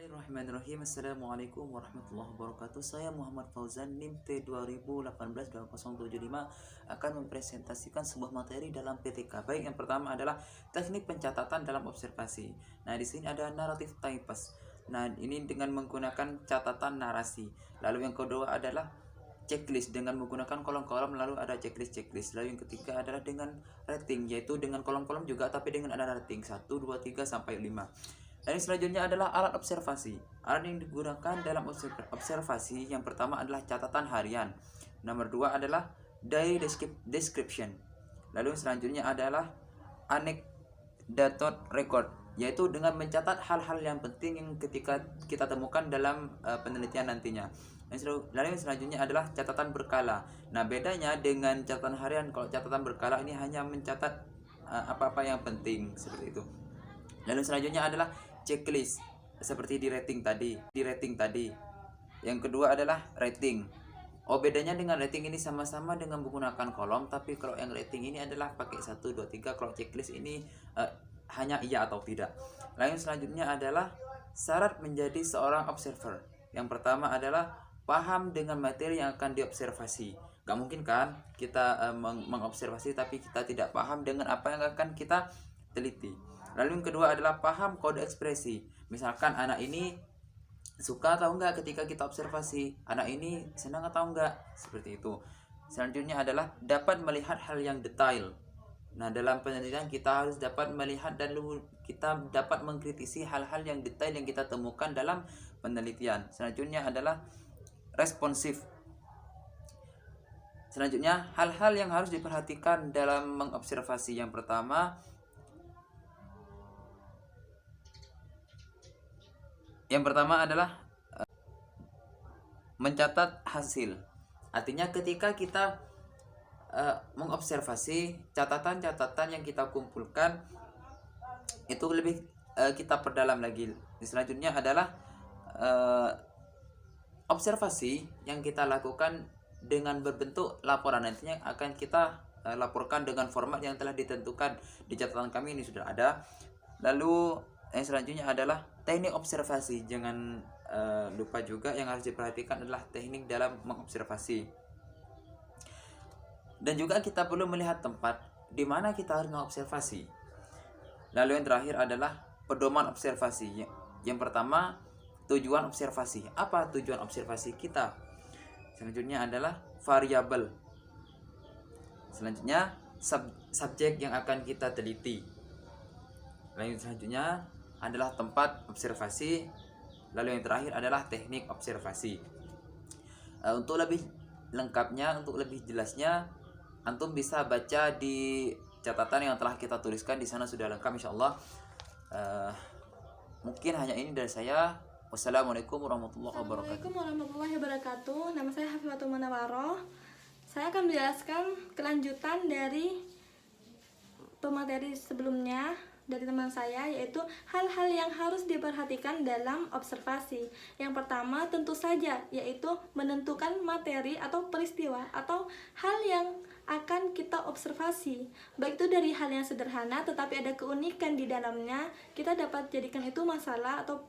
Bismillahirrahmanirrahim. Assalamualaikum warahmatullahi wabarakatuh. Saya Muhammad Fauzan, NIM T2018-2075 akan mempresentasikan sebuah materi dalam PTK. Baik, yang pertama adalah teknik pencatatan dalam observasi. Nah, di sini ada narrative types. Nah, ini dengan menggunakan catatan narasi. Lalu yang kedua adalah checklist dengan menggunakan kolom-kolom, lalu ada checklist. Lalu yang ketiga adalah dengan rating, yaitu dengan kolom-kolom juga tapi dengan ada rating 1, 2, 3 sampai 5. Dan selanjutnya adalah alat observasi. Alat yang digunakan dalam observasi yang pertama adalah catatan harian. Nomor 2 adalah diary description. Lalu selanjutnya adalah anecdote record, yaitu dengan mencatat hal-hal yang penting yang ketika kita temukan dalam penelitian nantinya. Lalu yang selanjutnya adalah catatan berkala. Nah, bedanya dengan catatan harian, kalau catatan berkala ini hanya mencatat apa-apa yang penting seperti itu. Lalu selanjutnya adalah checklist seperti di rating tadi. Yang kedua adalah rating. Bedanya dengan rating ini sama-sama dengan menggunakan kolom, tapi kalau yang rating ini adalah pakai 1, 2, 3. Kalau checklist ini hanya iya atau tidak. Lalu selanjutnya adalah syarat menjadi seorang observer. Yang pertama adalah paham dengan materi yang akan diobservasi. Gak mungkin kan kita mengobservasi tapi kita tidak paham dengan apa yang akan kita teliti. Lalu yang kedua adalah paham kode ekspresi. Misalkan anak ini suka atau enggak ketika kita observasi, anak ini senang atau enggak, seperti itu. Selanjutnya adalah dapat melihat hal yang detail. Nah, dalam penelitian kita harus dapat melihat dan kita dapat mengkritisi hal-hal yang detail yang kita temukan dalam penelitian. Selanjutnya adalah responsif. Selanjutnya, hal-hal yang harus diperhatikan dalam mengobservasi. Yang pertama adalah mencatat hasil. Artinya ketika kita mengobservasi, catatan-catatan yang kita kumpulkan itu lebih kita perdalam lagi. Selanjutnya adalah observasi yang kita lakukan dengan berbentuk laporan. Nantinya akan kita laporkan dengan format yang telah ditentukan di catatan kami, ini sudah ada. Lalu yang selanjutnya adalah teknik observasi. Jangan lupa juga yang harus diperhatikan adalah teknik dalam mengobservasi. Dan juga kita perlu melihat tempat di mana kita harus mengobservasi. Lalu yang terakhir adalah pedoman observasi. Yang pertama, tujuan observasi. Apa tujuan observasi kita? Selanjutnya adalah variabel. Selanjutnya subjek yang akan kita teliti. Lalu selanjutnya adalah tempat observasi. Lalu yang terakhir adalah teknik observasi. Untuk lebih lengkapnya, untuk lebih jelasnya, antum bisa baca di catatan yang telah kita tuliskan. Di sana sudah lengkap insyaallah. Mungkin hanya ini dari saya. Wassalamualaikum warahmatullahi wabarakatuh. Assalamualaikum warahmatullahi wabarakatuh. Nama saya Hafifatul Munawaroh. Saya akan menjelaskan kelanjutan dari pemateri sebelumnya dari teman saya, yaitu hal-hal yang harus diperhatikan dalam observasi. Yang pertama tentu saja yaitu menentukan materi atau peristiwa atau hal yang akan kita observasi. Baik itu dari hal yang sederhana tetapi ada keunikan di dalamnya, kita dapat jadikan itu masalah atau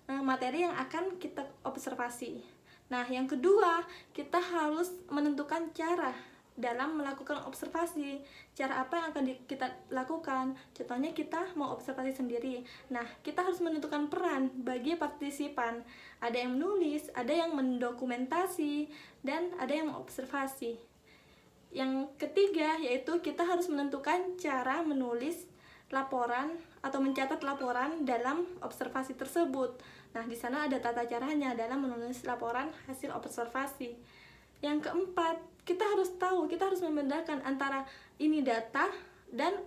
materi yang akan kita observasi. Nah, yang kedua, kita harus menentukan cara dalam melakukan observasi. Cara apa yang akan kita lakukan? Contohnya kita mau observasi sendiri. Nah, kita harus menentukan peran bagi partisipan. Ada yang menulis, ada yang mendokumentasi, dan ada yang mengobservasi. Yang ketiga, yaitu kita harus menentukan cara menulis laporan atau mencatat laporan dalam observasi tersebut. Nah, di sana ada tata caranya dalam menulis laporan hasil observasi. Yang keempat, kita harus tahu, kita harus membedakan antara ini data dan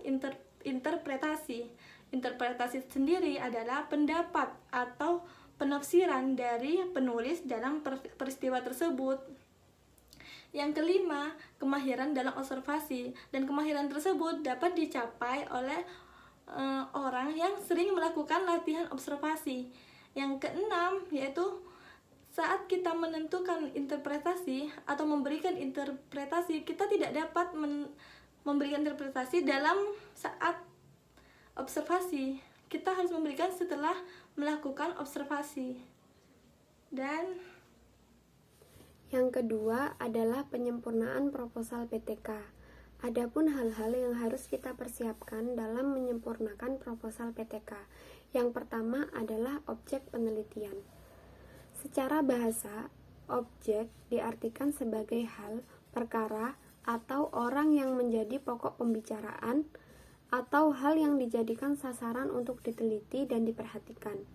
interpretasi. Interpretasi sendiri adalah pendapat atau penafsiran dari penulis dalam peristiwa tersebut. Yang kelima, kemahiran dalam observasi, dan kemahiran tersebut dapat dicapai oleh orang yang sering melakukan latihan observasi. Yang keenam, yaitu saat kita menentukan interpretasi atau memberikan interpretasi, kita tidak dapat memberikan interpretasi dalam saat observasi, kita harus memberikan setelah melakukan observasi. Dan yang kedua adalah penyempurnaan proposal PTK. Adapun hal-hal yang harus kita persiapkan dalam menyempurnakan proposal PTK. Yang pertama adalah objek penelitian. Secara bahasa, objek diartikan sebagai hal, perkara, atau orang yang menjadi pokok pembicaraan, atau hal yang dijadikan sasaran untuk diteliti dan diperhatikan.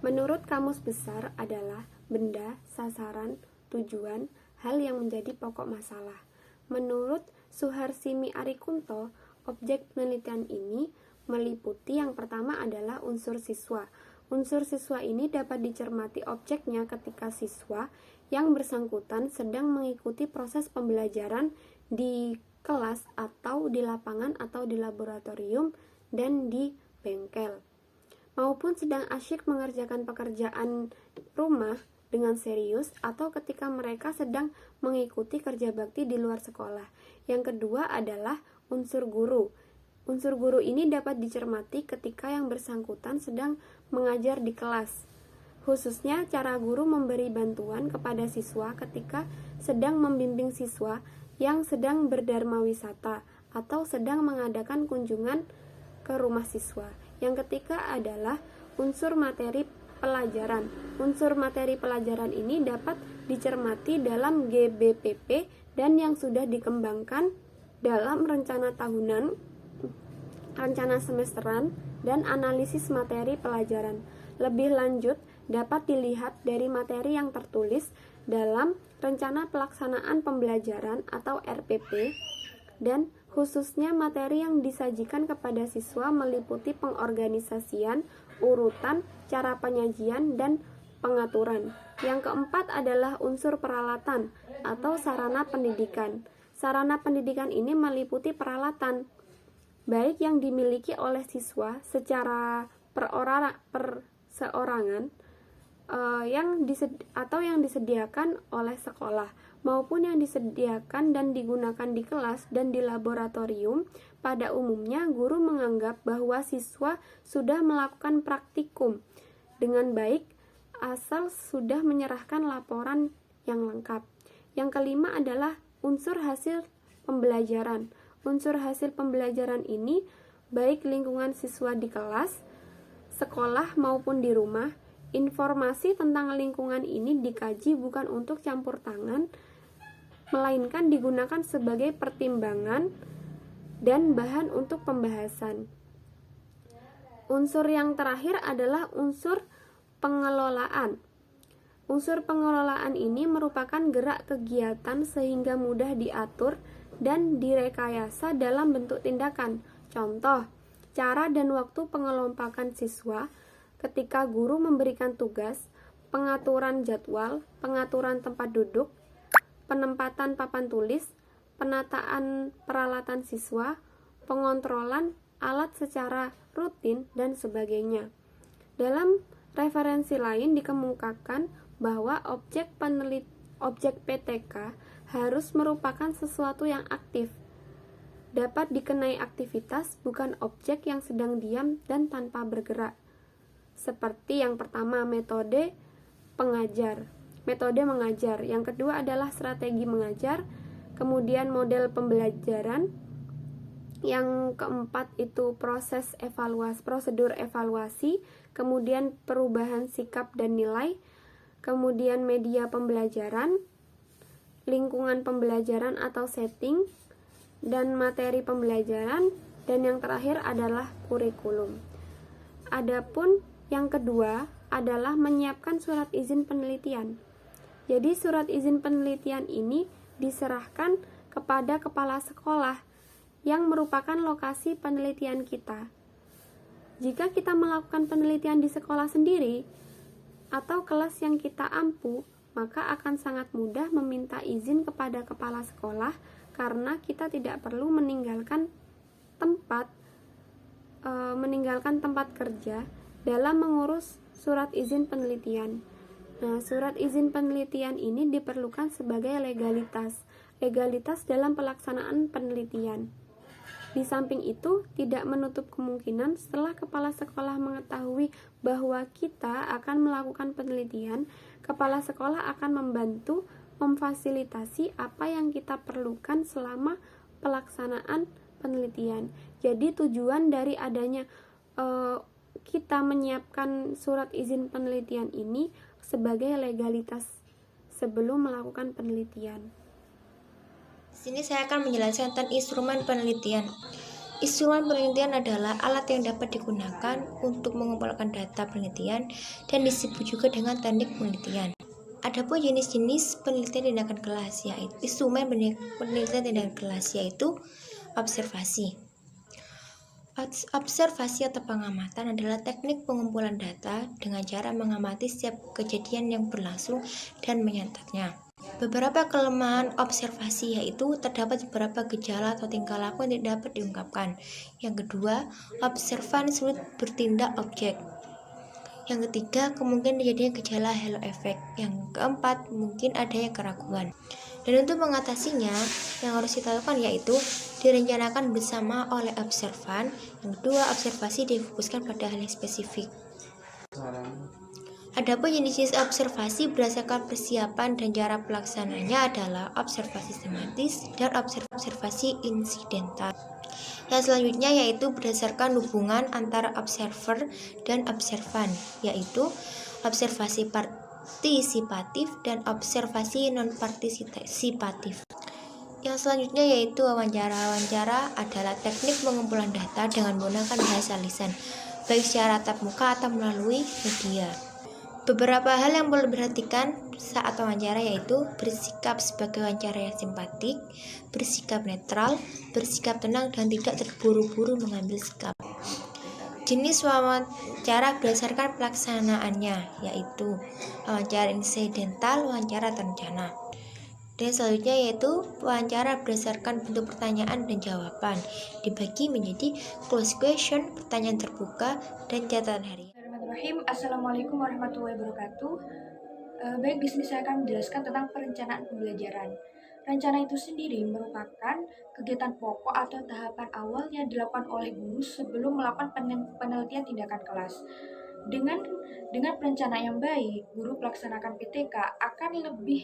Menurut Kamus Besar adalah benda, sasaran, tujuan, hal yang menjadi pokok masalah. Menurut Suharsimi Arikunto, objek penelitian ini meliputi yang pertama adalah unsur siswa. Unsur siswa ini dapat dicermati objeknya ketika siswa yang bersangkutan sedang mengikuti proses pembelajaran di kelas atau di lapangan atau di laboratorium dan di bengkel, maupun sedang asyik mengerjakan pekerjaan rumah dengan serius atau ketika mereka sedang mengikuti kerja bakti di luar sekolah. Yang kedua adalah unsur guru. Unsur guru ini dapat dicermati ketika yang bersangkutan sedang mengajar di kelas. Khususnya cara guru memberi bantuan kepada siswa ketika sedang membimbing siswa yang sedang berdharma wisata atau sedang mengadakan kunjungan ke rumah siswa. Yang ketiga adalah unsur materi pelajaran. Unsur materi pelajaran ini dapat dicermati dalam GBPP dan yang sudah dikembangkan dalam rencana tahunan, rencana semesteran, dan analisis materi pelajaran. Lebih lanjut, dapat dilihat dari materi yang tertulis dalam rencana pelaksanaan pembelajaran atau RPP, dan khususnya materi yang disajikan kepada siswa meliputi pengorganisasian, urutan, cara penyajian, dan pengaturan. Yang keempat adalah unsur peralatan atau sarana pendidikan. Sarana pendidikan ini meliputi peralatan, baik yang dimiliki oleh siswa secara perseorangan atau yang disediakan oleh sekolah, maupun yang disediakan dan digunakan di kelas dan di laboratorium. Pada umumnya, guru menganggap bahwa siswa sudah melakukan praktikum dengan baik asal sudah menyerahkan laporan yang lengkap. Yang kelima adalah unsur hasil pembelajaran. Unsur hasil pembelajaran ini baik lingkungan siswa di kelas, sekolah maupun di rumah. Informasi tentang lingkungan ini dikaji bukan untuk campur tangan, melainkan digunakan sebagai pertimbangan dan bahan untuk pembahasan. Unsur yang terakhir adalah unsur pengelolaan. Unsur pengelolaan ini merupakan gerak kegiatan sehingga mudah diatur dan direkayasa dalam bentuk tindakan. Contoh, cara dan waktu pengelompokan siswa ketika guru memberikan tugas, pengaturan jadwal, pengaturan tempat duduk, penempatan papan tulis, penataan peralatan siswa, pengontrolan alat secara rutin, dan sebagainya. Dalam referensi lain dikemukakan bahwa objek PTK harus merupakan sesuatu yang aktif, dapat dikenai aktivitas, bukan objek yang sedang diam dan tanpa bergerak. Seperti yang pertama, metode mengajar. Yang kedua adalah strategi mengajar, kemudian model pembelajaran. Yang keempat itu prosedur evaluasi, kemudian perubahan sikap dan nilai, kemudian media pembelajaran, lingkungan pembelajaran atau setting, dan materi pembelajaran, dan yang terakhir adalah kurikulum. Adapun yang kedua adalah menyiapkan surat izin penelitian. Jadi surat izin penelitian ini diserahkan kepada kepala sekolah yang merupakan lokasi penelitian kita. Jika kita melakukan penelitian di sekolah sendiri atau kelas yang kita ampu, maka akan sangat mudah meminta izin kepada kepala sekolah karena kita tidak perlu meninggalkan tempat kerja dalam mengurus surat izin penelitian. Nah, surat izin penelitian ini diperlukan sebagai legalitas dalam pelaksanaan penelitian. Di samping itu, tidak menutup kemungkinan setelah kepala sekolah mengetahui bahwa kita akan melakukan penelitian, kepala sekolah akan membantu memfasilitasi apa yang kita perlukan selama pelaksanaan penelitian. Jadi tujuan dari adanya kita menyiapkan surat izin penelitian ini sebagai legalitas sebelum melakukan penelitian. Di sini saya akan menjelaskan tentang instrumen penelitian. Instrumen penelitian adalah alat yang dapat digunakan untuk mengumpulkan data penelitian dan disebut juga dengan teknik penelitian. Adapun jenis-jenis penelitian tindakan kelas yaitu instrumen penelitian tindakan kelas yaitu observasi. Observasi atau pengamatan adalah teknik pengumpulan data dengan cara mengamati setiap kejadian yang berlangsung dan menyatatnya. Beberapa kelemahan observasi yaitu terdapat beberapa gejala atau tingkah laku yang tidak dapat diungkapkan. Yang kedua, observan sulit bertindak objek. Yang ketiga, kemungkinan terjadinya gejala halo effect. Yang keempat, mungkin adanya keraguan. Dan untuk mengatasinya, yang harus kita lakukan yaitu direncanakan bersama oleh observan. Yang kedua, observasi difokuskan pada hal yang spesifik. Adapun jenis observasi berdasarkan persiapan dan cara pelaksananya adalah observasi sistematis dan observasi insidental. Yang selanjutnya yaitu berdasarkan hubungan antara observer dan observan, yaitu observasi partisipatif dan observasi non-partisipatif. Yang selanjutnya yaitu wawancara. Wawancara adalah teknik pengumpulan data dengan menggunakan bahasa lisan, baik secara tatap muka atau melalui media. Beberapa hal yang perlu diperhatikan saat wawancara yaitu bersikap sebagai wawancara yang simpatik, bersikap netral, bersikap tenang, dan tidak terburu-buru mengambil sikap. Jenis wawancara berdasarkan pelaksanaannya yaitu wawancara insidental, wawancara terencana. Dan selanjutnya yaitu wawancara berdasarkan bentuk pertanyaan dan jawaban, dibagi menjadi closed question, pertanyaan terbuka, dan catatan harian. Bismillahirrahmanirrahim. Assalamualaikum warahmatullahi wabarakatuh. Baik, di sini saya akan menjelaskan tentang perencanaan pembelajaran. Rencana itu sendiri merupakan kegiatan pokok atau tahapan awal yang dilakukan oleh guru sebelum melakukan penelitian tindakan kelas. Dengan perencanaan yang baik, guru pelaksanakan PTK akan lebih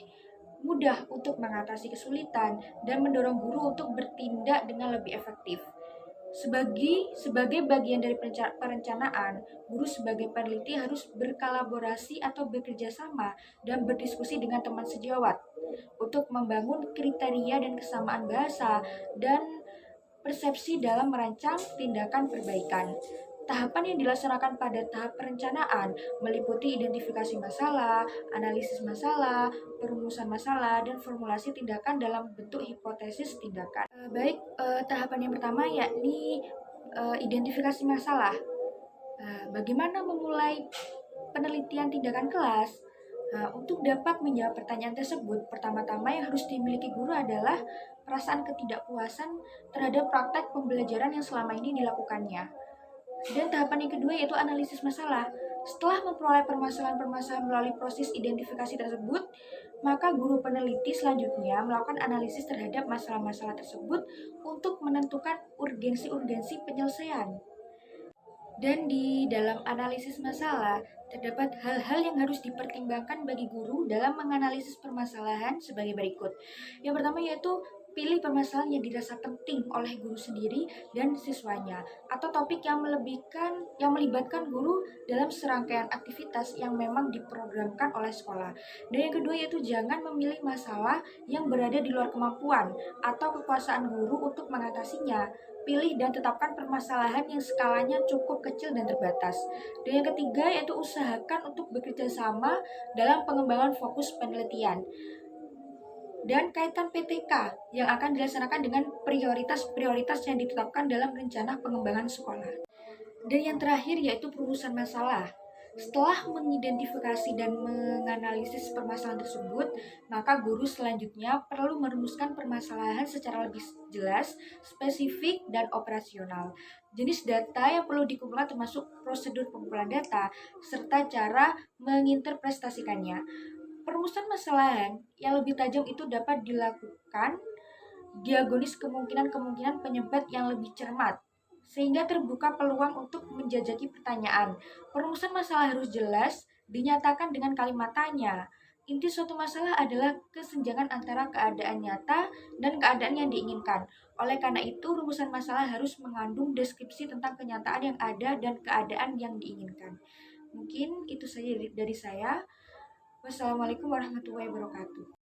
mudah untuk mengatasi kesulitan dan mendorong guru untuk bertindak dengan lebih efektif. Sebagai bagian dari perencanaan, guru sebagai peneliti harus berkolaborasi atau bekerja sama dan berdiskusi dengan teman sejawat untuk membangun kriteria dan kesamaan bahasa dan persepsi dalam merancang tindakan perbaikan. Tahapan yang dilaksanakan pada tahap perencanaan meliputi identifikasi masalah, analisis masalah, perumusan masalah, dan formulasi tindakan dalam bentuk hipotesis tindakan. Tahapan yang pertama yakni identifikasi masalah. Bagaimana memulai penelitian tindakan kelas? Untuk dapat menjawab pertanyaan tersebut, pertama-tama yang harus dimiliki guru adalah perasaan ketidakpuasan terhadap praktek pembelajaran yang selama ini dilakukannya. Dan tahapan yang kedua yaitu analisis masalah. Setelah memperoleh permasalahan-permasalahan melalui proses identifikasi tersebut, maka guru peneliti selanjutnya melakukan analisis terhadap masalah-masalah tersebut untuk menentukan urgensi-urgensi penyelesaian. Dan di dalam analisis masalah, terdapat hal-hal yang harus dipertimbangkan bagi guru dalam menganalisis permasalahan sebagai berikut. Yang pertama yaitu pilih permasalahan yang dirasa penting oleh guru sendiri dan siswanya, atau topik yang melibatkan guru dalam serangkaian aktivitas yang memang diprogramkan oleh sekolah. Dan yang kedua yaitu jangan memilih masalah yang berada di luar kemampuan atau kekuasaan guru untuk mengatasinya. Pilih dan tetapkan permasalahan yang skalanya cukup kecil dan terbatas. Dan yang ketiga yaitu usahakan untuk bekerja sama dalam pengembangan fokus penelitian. Dan kaitan PTK yang akan dilaksanakan dengan prioritas-prioritas yang ditetapkan dalam rencana pengembangan sekolah. Dan yang terakhir yaitu perumusan masalah. Setelah mengidentifikasi dan menganalisis permasalahan tersebut, maka guru selanjutnya perlu merumuskan permasalahan secara lebih jelas, spesifik, dan operasional. Jenis data yang perlu dikumpulkan termasuk prosedur pengumpulan data, serta cara menginterpretasikannya. Perumusan masalah yang lebih tajam itu dapat dilakukan diagonis kemungkinan-kemungkinan penyebat yang lebih cermat, sehingga terbuka peluang untuk menjajaki pertanyaan. Perumusan masalah harus jelas, dinyatakan dengan kalimat tanya. Inti suatu masalah adalah kesenjangan antara keadaan nyata dan keadaan yang diinginkan. Oleh karena itu, rumusan masalah harus mengandung deskripsi tentang kenyataan yang ada dan keadaan yang diinginkan. Mungkin itu saja dari saya. Wassalamualaikum warahmatullahi wabarakatuh.